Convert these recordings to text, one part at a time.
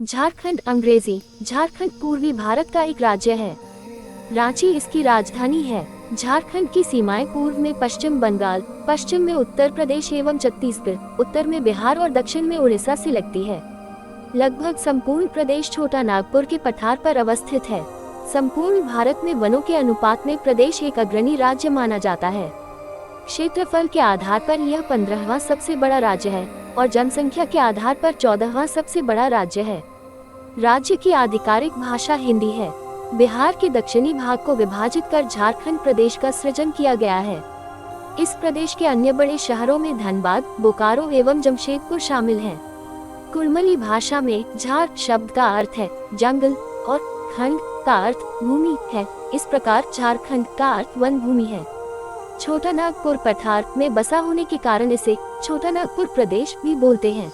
झारखंड अंग्रेजी। झारखंड पूर्वी भारत का एक राज्य है। रांची इसकी राजधानी है। झारखंड की सीमाएं पूर्व में पश्चिम बंगाल, पश्चिम में उत्तर प्रदेश एवं छत्तीसगढ़, उत्तर में बिहार और दक्षिण में उड़ीसा से लगती है। लगभग संपूर्ण प्रदेश छोटा नागपुर के पठार पर अवस्थित है। संपूर्ण भारत में वनों के अनुपात में प्रदेश एक अग्रणी राज्य माना जाता है। क्षेत्रफल के आधार पर यह 15वां सबसे बड़ा राज्य है और जनसंख्या के आधार पर 14वां सबसे बड़ा राज्य है। राज्य की आधिकारिक भाषा हिंदी है। बिहार के दक्षिणी भाग को विभाजित कर झारखंड प्रदेश का सृजन किया गया है। इस प्रदेश के अन्य बड़े शहरों में धनबाद, बोकारो एवं जमशेदपुर शामिल हैं। कुड़मली भाषा में झार शब्द का अर्थ है जंगल और खंड का अर्थ भूमि है। इस प्रकार झारखंड का अर्थ वन भूमि है। छोटा नागपुर पठार में बसा होने के कारण इसे छोटा नागपुर प्रदेश भी बोलते हैं।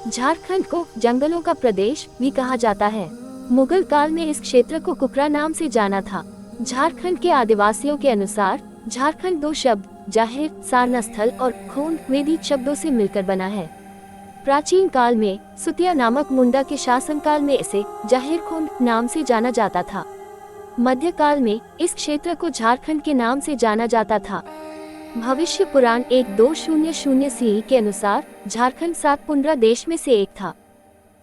झारखंड को जंगलों का प्रदेश भी कहा जाता है। मुगल काल में इस क्षेत्र को कुकरा नाम से जाना था। झारखंड के आदिवासियों के अनुसार झारखंड दो शब्द जाहिर सारनास्थल और खोंड वेदिक शब्दों से मिलकर बना है। प्राचीन काल में सुतिया नामक मुंडा के शासनकाल में इसे जाहिर खोंड नाम से जाना जाता था। मध्यकाल में इस क्षेत्र को झारखंड के नाम से जाना जाता था। भविष्य पुराण 1200 सी के अनुसार झारखंड 7 पुंडरा देश में से एक था।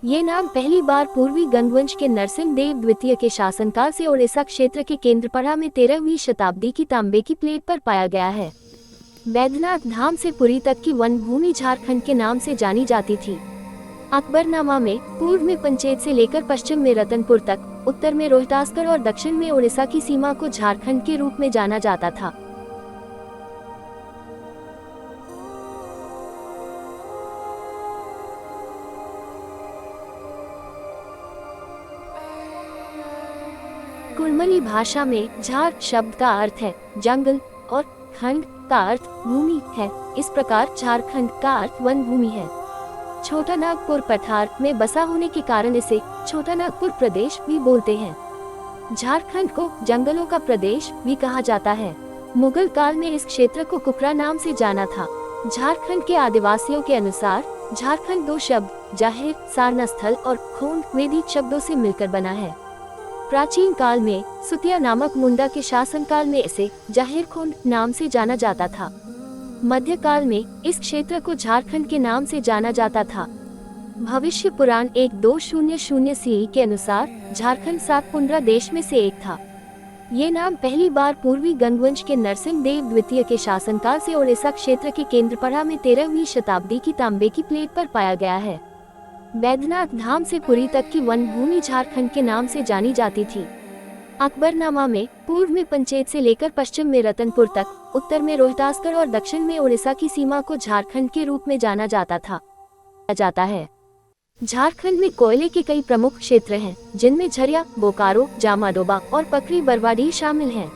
ये नाम पहली बार पूर्वी गंगवंश के नरसिंह देव द्वितीय के शासनकाल से उड़ीसा क्षेत्र के केंद्रपड़ा में 13वीं शताब्दी की तांबे की प्लेट पर पाया गया है। बैद्यनाथ धाम से पुरी तक की वन भूमि झारखंड के नाम से जानी जाती थी। अकबरनामा में पूर्व में पंचेत से लेकर पश्चिम में रतनपुर तक, उत्तर में रोहतासगढ़ और दक्षिण में उड़ीसा की सीमा को झारखंड के रूप में जाना जाता था। कुड़मली भाषा में झार शब्द का अर्थ है जंगल और खंड का अर्थ भूमि है। इस प्रकार झारखंड का अर्थ वन भूमि है। छोटा नागपुर पठार में बसा होने के कारण इसे छोटा नागपुर प्रदेश भी बोलते हैं। झारखंड को जंगलों का प्रदेश भी कहा जाता है। मुगल काल में इस क्षेत्र को कुकरा नाम से जाना था। झारखंड के आदिवासियों के अनुसार झारखंड दो शब्द जाहिर सारनास्थल और खोंड वेदिक शब्दों से मिलकर बना है। प्राचीन काल में सुतिया नामक मुंडा के शासनकाल में इसे जाहिर खोंड नाम से जाना जाता था। मध्यकाल में इस क्षेत्र को झारखंड के नाम से जाना जाता था। भविष्य पुराण 1200 सी के अनुसार झारखंड 7 पुंडरा देश में से एक था। ये नाम पहली बार पूर्वी गंगवंश के नरसिंह देव द्वितीय के शासनकाल से उड़ीसा क्षेत्र के केंद्रपड़ा में 13वीं शताब्दी की तांबे की प्लेट पर पाया गया है। बैद्यनाथ धाम से पुरी तक की वन भूमि झारखंड के नाम से जानी जाती थी। अकबरनामा में पूर्व में पंचेत से लेकर पश्चिम में रतनपुर तक, उत्तर में रोहतासगढ़ और दक्षिण में उड़ीसा की सीमा को झारखंड के रूप में जाना जाता है। झारखंड में कोयले के कई प्रमुख क्षेत्र हैं, जिनमें झरिया, बोकारो, जामाडोबा और पकरी बरवाडी शामिल हैं।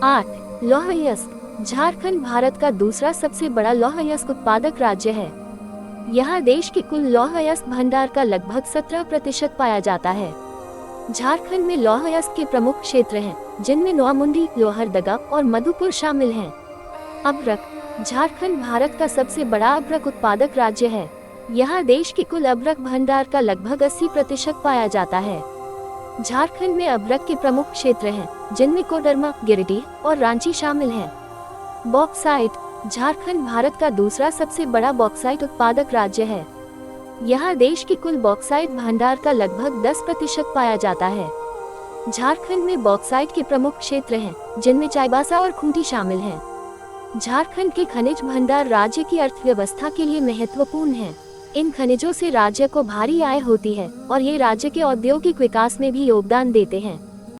8. लौह अयस्क। झारखंड भारत का दूसरा सबसे बड़ा लौह अयस्क उत्पादक राज्य है। यहाँ देश के कुल लौह अयस्क भंडार का लगभग 17% पाया जाता है। झारखंड में लौह अयस्क के प्रमुख क्षेत्र हैं, जिनमें नौमुंडी, लोहरदगा और मधुपुर शामिल हैं। अभ्रक। झारखंड भारत का सबसे बड़ा अभ्रक उत्पादक राज्य है। यहाँ देश के कुल अभ्रक भंडार का लगभग 80% पाया जाता है। झारखंड में अभ्रक के प्रमुख क्षेत्र हैं, जिनमें कोडरमा, गिरिडीह और रांची शामिल हैं। बॉक्साइट। झारखंड भारत का दूसरा सबसे बड़ा बॉक्साइट उत्पादक राज्य है। यहाँ देश के कुल बॉक्साइट भंडार का लगभग 10% पाया जाता है। झारखंड में बॉक्साइट के प्रमुख क्षेत्र हैं, जिनमें चाईबासा और खूंटी शामिल हैं। झारखंड के खनिज भंडार राज्य की अर्थव्यवस्था के लिए महत्वपूर्ण हैं। इन खनिजों से राज्य को भारी आय होती है और ये राज्य के औद्योगिक विकास में भी योगदान देते हैं।